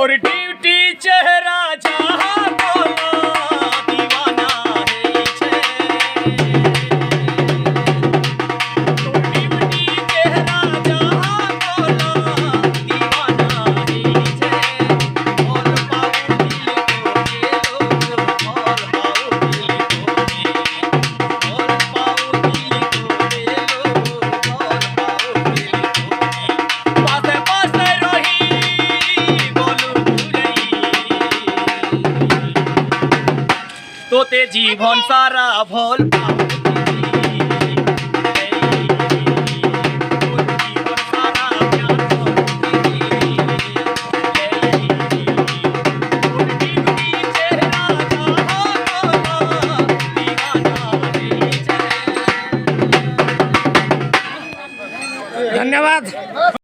तोर ड्यूटी चेहरा जहाँ बोला दीवाना है छे तोर ड्यूटी चेहरा जहाँ बोला दीवाना है छे और पाऊ दिल को ये लोग और पाऊ दिल को ये और पाऊ दिल को ये लोग और पाऊ दिल को पासे पासे रही তোতে জীবন সারা ভোল धन्यवाद।